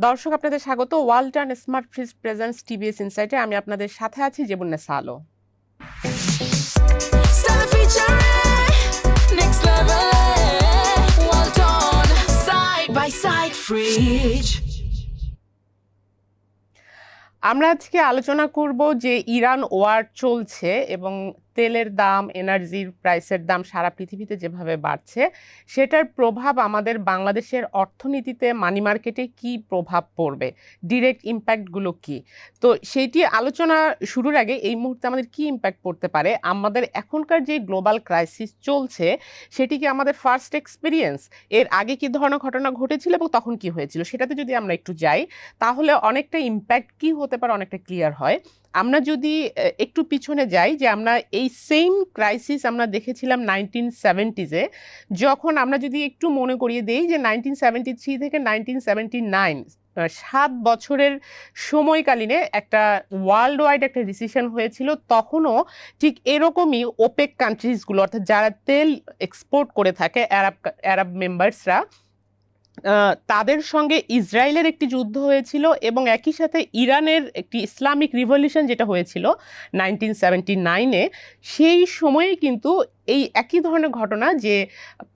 দর্শক আপনাদের স্বাগত Walton smart fridge presents TVs ইনসাইটে। আমি আপনাদের সাথে আছি জেবুন্নেসা আলো। আমরা আজকে আলোচনা করব যে ইরান ওয়ার চলছে এবং তেলের দাম, এনার্জির প্রাইসের দাম সারা পৃথিবীতে যেভাবে বাড়ছে, সেটার প্রভাব আমাদের বাংলাদেশের অর্থনীতিতে, মানি মার্কেটে কি প্রভাব পড়বে, ডিরেক্ট ইম্প্যাক্টগুলো কি। তো সেইটি আলোচনা শুরুর আগে এই মুহূর্তে আমাদের কি ইম্প্যাক্ট পড়তে পারে, আমাদের এখনকার যে গ্লোবাল ক্রাইসিস চলছে সেটি কি আমাদের ফার্স্ট এক্সপিরিয়েন্স, এর আগে কি ধরনের ঘটনা ঘটেছিল এবং তখন কি হয়েছিল, সেটাতে যদি আমরা একটু যাই তাহলে অনেকটা ইম্প্যাক্ট কি হতে পারে অনেকটা ক্লিয়ার হয়। আমরা যদি একটু পিছনে যাই, যে আমরা এই সেম ক্রাইসিস আমরা দেখেছিলাম 1970s-এ, যখন আমরা যদি একটু মনে করিয়ে দেই যে 1973 থেকে 1979 7 বছরের সময়কালীনে একটা ওয়ার্ল্ড ওয়াইড একটা রিসেশন হয়েছিল। তখনও ঠিক এরকমই ওপেক কান্ট্রিজগুলো, অর্থাৎ যারা তেল এক্সপোর্ট করে থাকে, আরব মেম্বার্সরা, তাদের সঙ্গে ইসরায়েলের একটি যুদ্ধ হয়েছিল এবং একই সাথে ইরানের একটি ইসলামিক রিভলিউশন যেটা হয়েছিল 1979-এ। সেই সময়ে কিন্তু এই একই ধরনের ঘটনা, যে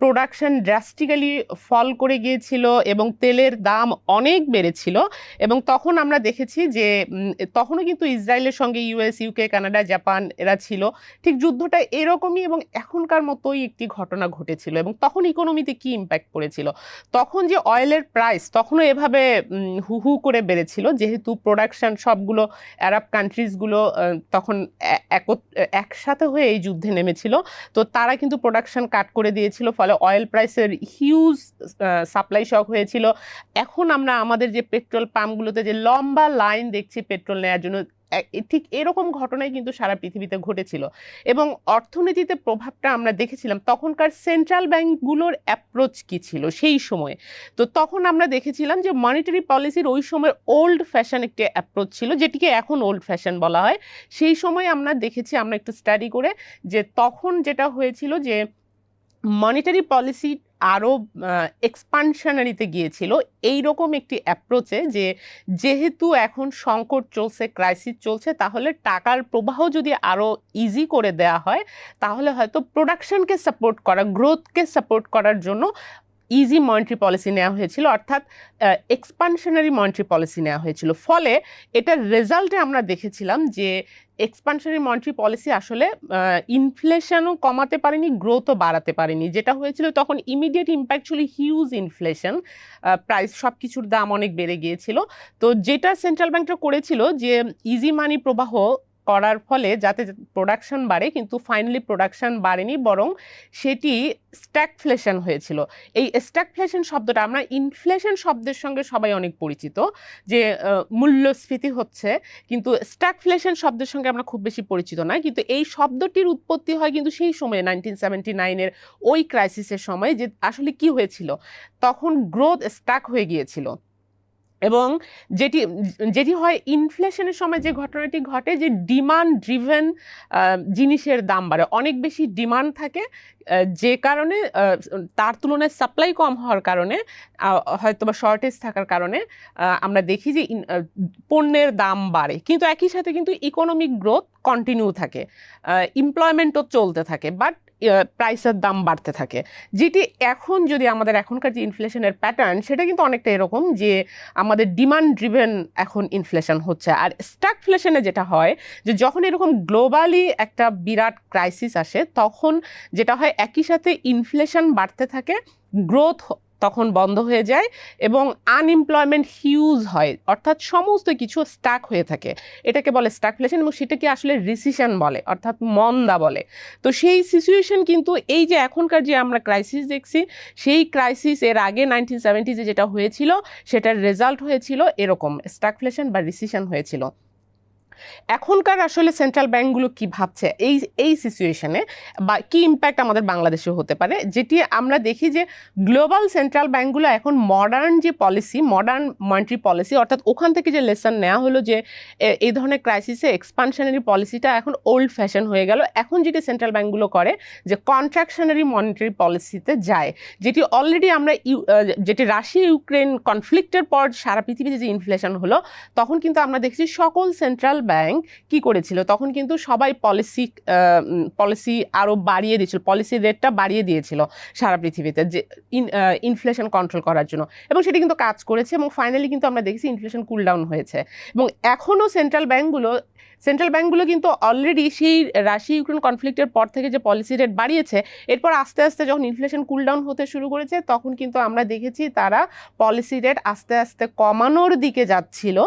প্রোডাকশন ড্রাস্টিক্যালি ফল করে গিয়েছিল এবং তেলের দাম অনেক বেড়েছিল। এবং তখন আমরা দেখেছি যে তখনও কিন্তু ইসরায়েলের সঙ্গে ইউএস, ইউকে, কানাডা, জাপান এরা ছিল। ঠিক যুদ্ধটা এরকমই এবং এখনকার মতোই একটি ঘটনা ঘটেছিল। এবং তখন ইকোনমিতে কি ইম্প্যাক্ট পড়েছিল, তখন যে অয়েলের প্রাইস তখনও এভাবে হু হু করে বেড়েছিল, যেহেতু প্রোডাকশন সবগুলো আরব কান্ট্রিজগুলো তখন একসাথে হয়ে এই যুদ্ধে নেমেছিল। তো তারা কিন্তু প্রোডাকশন কাট করে দিয়েছিল, ফলে অয়েল প্রাইসের হিউজ সাপ্লাই শক হয়েছিল। এখন আমরা আমাদের যে পেট্রোল পাম্পগুলোতে যে লম্বা লাইন দেখছি পেট্রোল নেওয়ার জন্য, ঠিক এরকম ঘটনাই কিন্তু সারা পৃথিবীতে ঘটেছিল। এবং অর্থনীতিতে প্রভাবটা আমরা দেখেছিলাম তখনকার সেন্ট্রাল ব্যাংকগুলোর অ্যাপ্রোচ কি ছিল সেই সময়ে। তো তখন আমরা দেখেছিলাম যে মনিটারি পলিসির ওই সময় ওল্ড ফ্যাশন একটি অ্যাপ্রোচ ছিল, যেটিকে এখন ওল্ড ফ্যাশন বলা হয়। সেই সময় আমরা দেখেছি, আমরা একটু স্টাডি করে, যে তখন যেটা হয়েছিল যে মনিটারি পলিসি আরও এক্সপানশনারিতে গিয়েছিল এইরকম একটি অ্যাপ্রোচে, যে যেহেতু এখন সংকট চলছে, ক্রাইসিস চলছে, তাহলে টাকার প্রবাহ যদি আরও ইজি করে দেয়া হয় তাহলে হয়তো প্রোডাকশনকে সাপোর্ট করা, গ্রোথকে সাপোর্ট করার জন্য ইজি মনিটারি পলিসি নেওয়া হয়েছিল, অর্থাৎ এক্সপানশনারি মনিটারি পলিসি নেওয়া হয়েছিল। ফলে এটার রেজাল্টে আমরা দেখেছিলাম যে এক্সপানশনারি মনিটারি পলিসি আসলে ইনফ্লেশনও কমাতে পারেনি, গ্রোথও বাড়াতে পারেনি। যেটা হয়েছিল তখন ইমিডিয়েট ইম্প্যাক্ট ছিল হিউজ ইনফ্লেশন, প্রাইস সব কিছুর দাম অনেক বেড়ে গিয়েছিল। তো যেটা সেন্ট্রাল ব্যাংকটা করেছিল যে ইজি মানি প্রবাহ করার ফলে যাতে প্রোডাকশন বাড়ে, কিন্তু ফাইনালি প্রোডাকশন বাড়েনি, বরং সেটি স্ট্যাগফ্লেশন হয়েছিল। এই স্ট্যাগফ্লেশন শব্দটা আমরা ইনফ্লেশন শব্দের সঙ্গে সবাই অনেক পরিচিত, যে মূল্যস্ফীতি হচ্ছে, কিন্তু স্ট্যাগফ্লেশন শব্দের সঙ্গে আমরা খুব বেশি পরিচিত নয়। কিন্তু এই শব্দটির উৎপত্তি হয় কিন্তু সেই সময়ে 1979-এর ওই ক্রাইসিসের সময়, যে আসলে কি হয়েছিল, তখন গ্রোথ স্টাক হয়ে গিয়েছিল। এবং যেটি যেটি হয় ইনফ্লেশনের সময়, যে ঘটনাটি ঘটে, যে ডিমান্ড ড্রিভেন জিনিসের দাম বাড়ে, অনেক বেশি ডিমান্ড থাকে, যে কারণে তার তুলনায় সাপ্লাই কম হওয়ার কারণে, হয়তো বা শর্টেজ থাকার কারণে আমরা দেখি যে পণ্যের দাম বাড়ে, কিন্তু একই সাথে কিন্তু ইকোনমিক গ্রোথ কন্টিনিউ থাকে, এমপ্লয়মেন্টও চলতে থাকে, বাট প্রাইসের দাম বাড়তে থাকে। যেটি এখন যদি আমাদের এখনকার যে ইনফ্লেশনের প্যাটার্ন, সেটা কিন্তু অনেকটা এরকম, যে আমাদের ডিমান্ড ড্রিভেন এখন ইনফ্লেশন হচ্ছে। আর স্ট্যাগফ্লেশনে যেটা হয়, যে যখন এরকম গ্লোবালি একটা বিরাট ক্রাইসিস আসে, তখন যেটা হয় একই সাথে ইনফ্লেশন বাড়তে থাকে, গ্রোথ তখন বন্ধ হয়ে যায় এবং আনএমপ্লয়মেন্ট হিউজ হয়, অর্থাৎ সমস্ত কিছু স্টাক হয়ে থাকে। এটাকে বলে স্ট্যাগফ্লেশন, এবং সেটাকে আসলে রিসেশন বলে, অর্থাৎ মন্দা বলে। তো সেই সিচুয়েশন কিন্তু এই যে এখনকার যে আমরা ক্রাইসিস দেখছি, সেই ক্রাইসিস এর আগে 1970-এ যেটা হয়েছিল, সেটার রেজাল্ট হয়েছিল এরকম স্ট্যাগফ্লেশন বা রিসেশন হয়েছিল। এখনকার আসলে সেন্ট্রাল ব্যাংকগুলো কি ভাবছে এই এই সিচুয়েশনে, বা কি ইম্প্যাক্ট আমাদের বাংলাদেশে হতে পারে, যেটি আমরা দেখি যে গ্লোবাল সেন্ট্রাল ব্যাংকগুলো এখন মডার্ন যে পলিসি, মডার্ন মনিটারি পলিসি, অর্থাৎ ওখান থেকে যে লেসন নেওয়া হলো যে এই ধরনের ক্রাইসিসে এক্সপানশনারি পলিসিটা এখন ওল্ড ফ্যাশন হয়ে গেল। এখন যেটি সেন্ট্রাল ব্যাংকগুলো করে যে কন্ট্রাকশনারি মনিটারি পলিসিতে যায়, যেটি অলরেডি আমরা যেটি রাশিয়া ইউক্রেন কনফ্লিক্টের পর সারা পৃথিবীতে যে ইনফ্লেশন হলো, তখন কিন্তু আমরা দেখছি সকল সেন্ট্রাল ব্যাংক কি করেছিল, তখন কিন্তু সবাই পলিসি আরও বাড়িয়ে দিয়েছিল, পলিসি রেটটা বাড়িয়ে দিয়েছিল সারা পৃথিবীতে যে ইনফ্লেশন কন্ট্রোল করার জন্য, এবং সেটি কিন্তু কাজ করেছে এবং ফাইনালি কিন্তু আমরা দেখছি ইনফ্লেশন কুল ডাউন হয়েছে। এবং এখনও সেন্ট্রাল ব্যাংকগুলো কিন্তু অলরেডি সেই রাশিয়া ইউক্রেন কনফ্লিক্টের পর থেকে যে পলিসি রেট বাড়িয়েছে, এরপর আস্তে আস্তে যখন ইনফ্লেশন কুল ডাউন হতে শুরু করেছে, তখন কিন্তু আমরা দেখেছি তারা পলিসি রেট আস্তে আস্তে কমানোর দিকে যাচ্ছিল।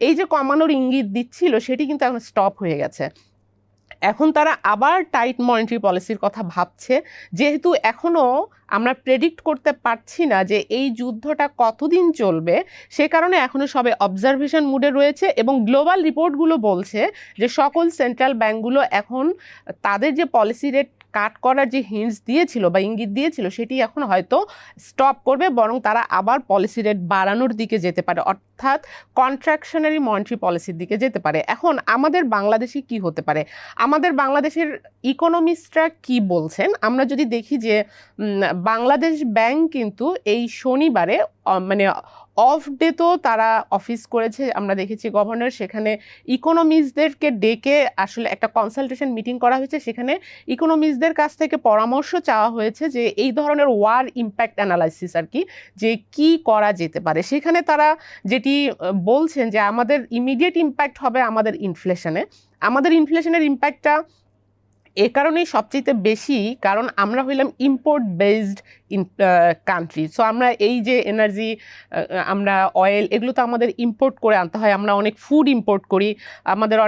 এই যে কমানোর ইঙ্গিত দিচ্ছিল, সেটি কিন্তু এখন স্টপ হয়ে গেছে। এখন তারা আবার টাইট মনিটারি পলিসির কথা ভাবছে, যেহেতু এখনও আমরা প্রেডিক্ট করতে পারছি না যে এই যুদ্ধটা কতদিন চলবে, সে কারণে এখনও সবে অবজারভেশন মুডে রয়েছে। এবং গ্লোবাল রিপোর্টগুলো বলছে যে সকল সেন্ট্রাল ব্যাংকগুলো এখন তাদের যে পলিসি রেট কাট করার যে হিন্টস দিয়েছিল বা ইঙ্গিত দিয়েছিল, সেটি এখন হয়তো স্টপ করবে, বরং তারা আবার পলিসি রেট বাড়ানোর দিকে যেতে পারে, অর্থাৎ কন্ট্রাকশনারি মনিটারি পলিসির দিকে যেতে পারে। এখন আমাদের বাংলাদেশে কি হতে পারে, আমাদের বাংলাদেশের ইকোনমিস্টরা কি বলছেন, আমরা যদি দেখি যে বাংলাদেশ ব্যাংক কিন্তু এই শনিবারে মানে অফ ডে তো তারা অফিস করেছে, আমরা দেখেছি গভর্নর সেখানে ইকোনমিস্টদেরকে ডেকে আসলে একটা কনসালটেশন মিটিং করা হয়েছে, সেখানে ইকোনমিস্টদের কাছ থেকে পরামর্শ চাওয়া হয়েছে যে এই ধরনের ওয়ার ইম্প্যাক্ট অ্যানালাইসিস আর কি, যে কি করা যেতে পারে। সেখানে তারা যেটি বলছেন যে আমাদের ইমিডিয়েট ইম্প্যাক্ট হবে আমাদের ইনফ্লেশনের ইম্প্যাক্টটা এ কারণেই সবচেয়ে বেশি, কারণ আমরা হইলাম ইম্পোর্ট বেসড কান্ট্রি। সো আমরা এই যে এনার্জি, আমরা অয়েল, এগুলো তো আমাদের ইম্পোর্ট করে আনতে হয়, আমরা অনেক ফুড ইম্পোর্ট করি, আমাদের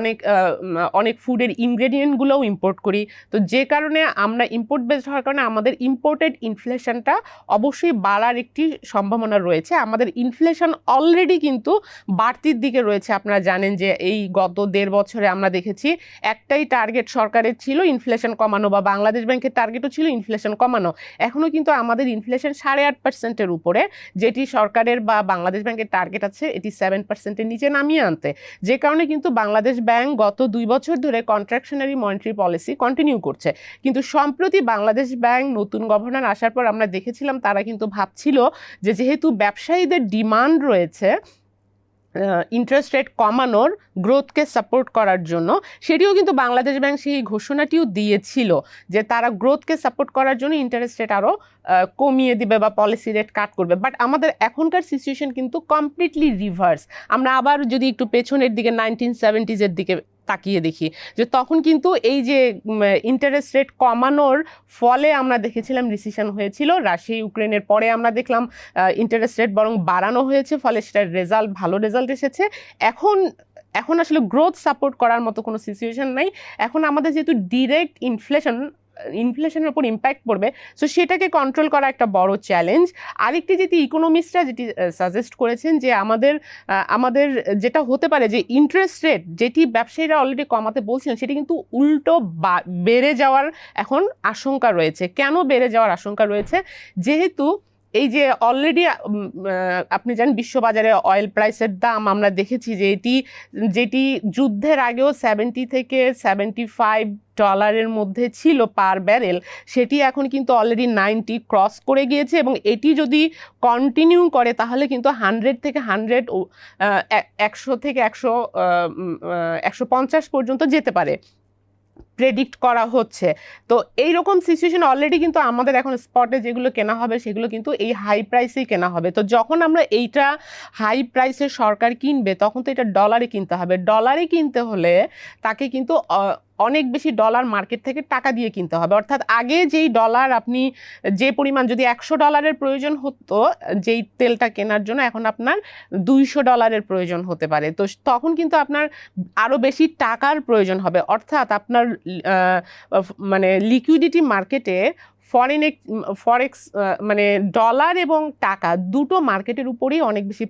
অনেক ফুডের ইনগ্রেডিয়েন্টগুলোও ইম্পোর্ট করি। তো যে কারণে আমরা ইম্পোর্ট বেসড হওয়ার কারণে আমাদের ইম্পোর্টেড ইনফ্লেশনটা অবশ্যই বাড়ার একটি সম্ভাবনা রয়েছে। আমাদের ইনফ্লেশন অলরেডি কিন্তু বাড়তির দিকে রয়েছে। আপনারা জানেন যে এই গত 1.5 বছরে আমরা দেখেছি একটাই টার্গেট সরকারের ছিল ইনফ্লেশন কমানো, বা বাংলাদেশ ব্যাংকের টার্গেটও ছিল ইনফ্লেশন কমানো। এখনও কিন্তু আমাদের ইনফ্লেশন 8.5%-এর উপরে, যেটি সরকারের বা বাংলাদেশ ব্যাংকের টার্গেট আছে এটি 7%-এর নিচে নামিয়ে আনতে। যে কারণে কিন্তু বাংলাদেশ ব্যাংক গত 2 বছর ধরে কন্ট্রাকশনারি মনিটারি পলিসি কন্টিনিউ করছে। কিন্তু সম্প্রতি বাংলাদেশ ব্যাংক নতুন গভর্নর আসার পর আমরা দেখেছিলাম তারা কিন্তু ভাবছিল যে যেহেতু ব্যবসায়ীদের ডিমান্ড রয়েছে ইন্টারেস্ট রেট কমানোর, গ্রোথকে সাপোর্ট করার জন্য, সেটিও কিন্তু বাংলাদেশ ব্যাংক সেই ঘোষণাটিও দিয়েছিল যে তারা গ্রোথকে সাপোর্ট করার জন্য ইন্টারেস্ট রেট আরও কমিয়ে দিবে বা পলিসি রেট কাট করবে। বাট আমাদের এখনকার সিচুয়েশন কিন্তু কমপ্লিটলি রিভার্স। আমরা আবার যদি একটু পেছনের দিকে 1970s-এর দিকে তাকিয়ে দেখি, যে তখন কিন্তু এই যে ইন্টারেস্ট রেট কমানোর ফলে আমরা দেখেছিলাম রিসেশন হয়েছিল। রাশিয়া ইউক্রেনের পরে আমরা দেখলাম ইন্টারেস্ট রেট বরং বাড়ানো হয়েছে, ফলে সেটার ভালো রেজাল্ট এসেছে। এখন আসলে গ্রোথ সাপোর্ট করার মতো কোনো সিচুয়েশন নাই। এখন আমাদের যেহেতু ডিরেক্ট ইনফ্লেশনের উপর ইম্প্যাক্ট পড়বে, সো সেটাকে কন্ট্রোল করা একটা বড় চ্যালেঞ্জ। আরেকটি যেটি ইকোনমিস্টরা যেটি সাজেস্ট করেছেন যে আমাদের যেটা হতে পারে যে ইন্টারেস্ট রেট যেটি ব্যবসায়ীরা অলরেডি কমাতে বলছিলেন, সেটি কিন্তু উল্টো বেড়ে যাওয়ার এখন আশঙ্কা রয়েছে। কেন বেড়ে যাওয়ার আশঙ্কা রয়েছে? যেহেতু এই যে অলরেডি আপনি জানেন বিশ্ববাজারে অয়েল প্রাইসের দাম আমরা দেখেছি যে যেটি যুদ্ধের আগেও $70-75 মধ্যে ছিল পার ব্যারেল, সেটি এখন কিন্তু অলরেডি 90 ক্রস করে গিয়েছে। এবং এটি যদি কন্টিনিউ করে তাহলে কিন্তু 100 থেকে 150 পর্যন্ত যেতে পারে প্রেডিক্ট করা হচ্ছে। তো এইরকম সিচুয়েশন অলরেডি কিন্তু আমাদের এখন স্পটে যেগুলো কেনা হবে সেগুলো কিন্তু এই হাই প্রাইসেই কেনা হবে। তো যখন আমরা এইটা হাই প্রাইসে সরকার কিনবে, তখন তো এটা ডলারে কিনতে হবে। ডলারে কিনতে হলে তাকে কিন্তু অনেক বেশি ডলার মার্কেট থেকে টাকা দিয়ে কিনতে হবে। অর্থাৎ আগে যেই ডলার আপনি যে পরিমাণ, যদি $100 প্রয়োজন হতো যেই তেলটা কেনার জন্য, এখন আপনার $200 প্রয়োজন হতে পারে। তো তখন কিন্তু আপনার আরও বেশি টাকার প্রয়োজন হবে। অর্থাৎ আপনার মানে লিকুইডিটি মার্কেটে ফরেক্স মানে ডলার এবং টাকা দুটো মার্কেটের উপরেই অনেক বেশি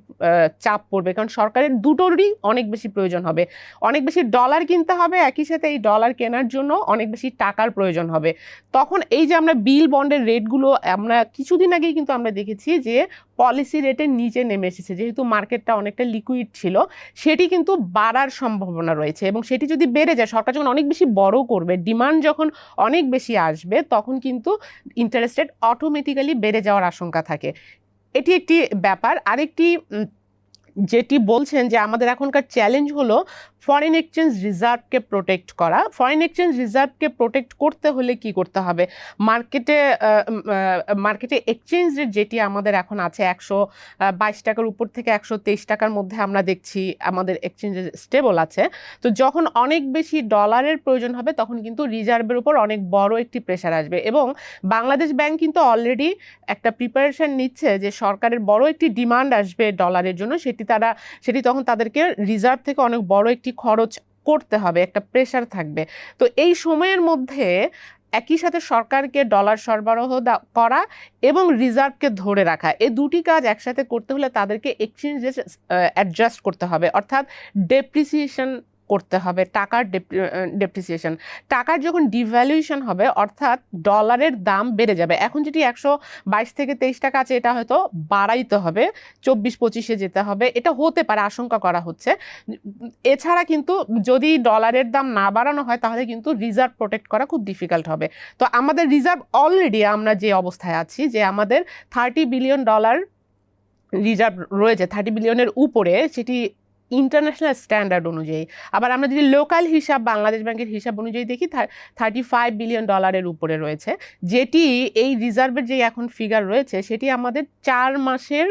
চাপ পড়বে, কারণ সরকারের দুটোরই অনেক বেশি প্রয়োজন হবে, অনেক বেশি ডলার কিনতে হবে, একই সাথে এই ডলার কেনার জন্য অনেক বেশি টাকার প্রয়োজন হবে। তখন এই যে আমরা বিল বন্ডের রেটগুলো আমরা কিছুদিন আগেই কিন্তু আমরা দেখেছি যে পলিসি রেটের নিচে নেমে এসেছে, যেহেতু মার্কেটটা অনেকটা লিকুইড ছিল, সেটি কিন্তু বাড়ার সম্ভাবনা রয়েছে। এবং সেটি যদি বেড়ে যায়, সরকার যখন অনেক বেশি বড় করবে, ডিমান্ড যখন অনেক বেশি আসবে, তখন কিন্তু ইন্টারেস্ট রেট অটোমেটিক্যালি বেড়ে যাওয়ার আশঙ্কা থাকে। এটি একটি ব্যাপার। আরেকটি যেটি বলছেন যে আমাদের এখনকার চ্যালেঞ্জ হলো ফরেন এক্সচেঞ্জ রিজার্ভকে প্রোটেক্ট করা। ফরেন এক্সচেঞ্জ রিজার্ভকে প্রোটেক্ট করতে হলে কি করতে হবে? মার্কেটে এক্সচেঞ্জ রেট যেটি আমাদের এখন আছে 122 টাকার উপর থেকে 123 টাকার মধ্যে আমরা দেখছি আমাদের এক্সচেঞ্জ স্টেবল আছে। তো যখন অনেক বেশি ডলারের প্রয়োজন হবে, তখন কিন্তু রিজার্ভের উপর অনেক বড় একটি প্রেশার আসবে। এবং বাংলাদেশ ব্যাংক কিন্তু অলরেডি একটা প্রিপারেশন নিচ্ছে যে সরকারের বড় একটি ডিমান্ড আসবে ডলারের জন্য, সেটি তখন তাদেরকে রিজার্ভ থেকে অনেক বড় একটি খরচ করতে হবে, একটা প্রেশার থাকবে। তো এই সময়ের মধ্যে একই সাথে সরকারকে ডলার সরবরাহ করা এবং রিজার্ভকে ধরে রাখা, এই দুটি কাজ একসাথে করতে হলে তাদেরকে এক্সচেঞ্জ রেট অ্যাডজাস্ট করতে হবে, অর্থাৎ ডেপ্রিসিয়েশন করতে হবে, টাকার ডেপ্রিসিয়েশন। টাকার যখন ডিভ্যালুয়েশন হবে, অর্থাৎ ডলারের দাম বেড়ে যাবে। এখন যেটি 122 থেকে 23 টাকা আছে, এটা হয়তো বাড়াইতে হবে, 24-25-এ যেতে হবে, এটা হতে পারে, আশঙ্কা করা হচ্ছে। এছাড়া কিন্তু যদি ডলারের দাম না বাড়ানো হয়, তাহলে কিন্তু রিজার্ভ প্রোটেক্ট করা খুব ডিফিকাল্ট হবে। তো আমাদের রিজার্ভ অলরেডি আমরা যে অবস্থায় আছি, যে আমাদের $30 বিলিয়ন রিজার্ভ রয়েছে, 30 বিলিয়নের উপরে, সেটি ইন্টারন্যাশনাল স্ট্যান্ডার্ড অনুযায়ী। আবার আমরা যদি লোকাল হিসাব, বাংলাদেশ ব্যাংকের হিসাব অনুযায়ী দেখি, $35 বিলিয়ন উপরে রয়েছে, যেটি এই রিজার্ভের যে এখন ফিগার রয়েছে, সেটি আমাদের 4 মাসের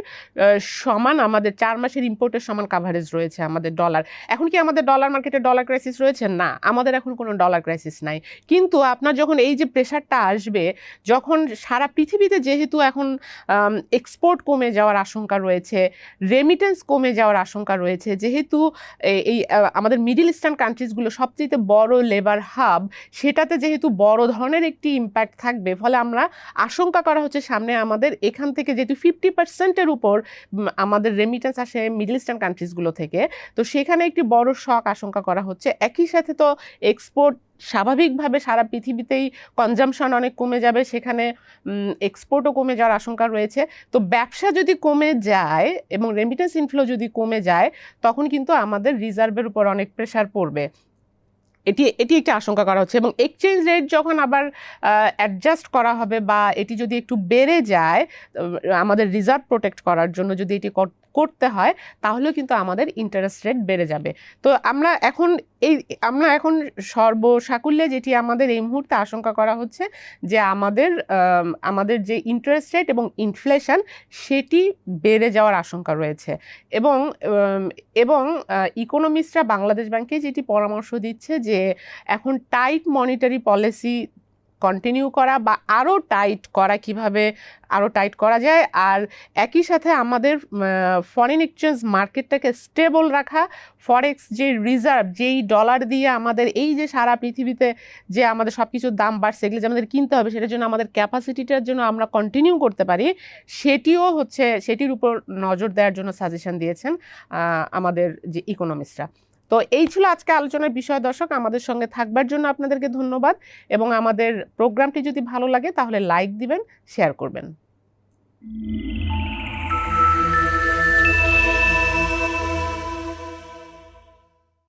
সমান, আমাদের 4 মাসের ইম্পোর্টের সমান কাভারেজ রয়েছে আমাদের ডলার। এখন কি আমাদের ডলার মার্কেটে ডলার ক্রাইসিস রয়েছে? না, আমাদের এখন কোনো ডলার ক্রাইসিস নাই। কিন্তু আপনার যখন এই যে প্রেশারটা আসবে, যখন সারা পৃথিবীতে যেহেতু এখন এক্সপোর্ট কমে যাওয়ার আশঙ্কা রয়েছে, রেমিটেন্স কমে যাওয়ার আশঙ্কা রয়েছে, যেহেতু এই আমাদের মিডল ইস্টার্ন কান্ট্রিজগুলো সবচেয়ে বড় লেবার হাব, সেটাতে যেহেতু বড় ধরনের একটি ইম্প্যাক্ট থাকবে, ফলে আমরা আশঙ্কা করা হচ্ছে সামনে আমাদের এখান থেকে, যেহেতু 50%-এর উপর আমাদের রেমিটেন্স আসে মিডল ইস্টার্ন কান্ট্রিজগুলো থেকে, তো সেখানে একটি বড় শক আশঙ্কা করা হচ্ছে। একই সাথে তো এক্সপোর্ট স্বাভাবিকভাবে সারা পৃথিবীতেই কনজাম্পশন অনেক কমে যাবে, সেখানে এক্সপোর্টও কমে যাওয়ার আশঙ্কা রয়েছে। তো ব্যবসা যদি কমে যায় এবং রেমিটেন্স ইনফ্লো যদি কমে যায়, তখন কিন্তু আমাদের রিজার্ভের উপর অনেক প্রেশার পড়বে। এটি একটা আশঙ্কা করা হচ্ছে। এবং এক্সচেঞ্জ রেট যখন আবার অ্যাডজাস্ট করা হবে, বা এটি যদি একটু বেড়ে যায়, আমাদের রিজার্ভ প্রোটেক্ট করার জন্য যদি এটি করতে হয়, তাহলেও কিন্তু আমাদের ইন্টারেস্ট রেট বেড়ে যাবে। তো আমরা এখন সর্বসাকুল্যে যেটি আমাদের এই মুহূর্তে আশঙ্কা করা হচ্ছে, যে আমাদের যে ইন্টারেস্ট রেট এবং ইনফ্লেশন, সেটি বেড়ে যাওয়ার আশঙ্কা রয়েছে। এবং ইকোনমিস্টরা বাংলাদেশ ব্যাংকে যেটি পরামর্শ দিচ্ছে, যে এখন টাইট মনিটারি পলিসি কন্টিনিউ করা, বা আরও টাইট করা, কিভাবে আরও টাইট করা যায়, আর একই সাথে আমাদের ফরেন এক্সচেঞ্জ মার্কেটটাকে স্টেবল রাখা, ফরেক্স যে রিজার্ভ, যেই ডলার দিয়ে আমাদের এই যে সারা পৃথিবীতে যে আমাদের সব কিছুর দাম বাড়ছে, এগুলো যে আমাদের কিনতে হবে, সেটার জন্য আমাদের ক্যাপাসিটিটার জন্য আমরা কন্টিনিউ করতে পারি, সেটির উপর নজর দেওয়ার জন্য সাজেশন দিয়েছেন আমাদের যে ইকোনমিস্টরা। তো এই ছিল আজকে আলোচনার বিষয়। দর্শক, আমাদের সঙ্গে থাকবার জন্য আপনাদেরকে ধন্যবাদ, এবং আমাদের প্রোগ্রামটি যদি ভালো লাগে তাহলে লাইক দিবেন, শেয়ার করবেন।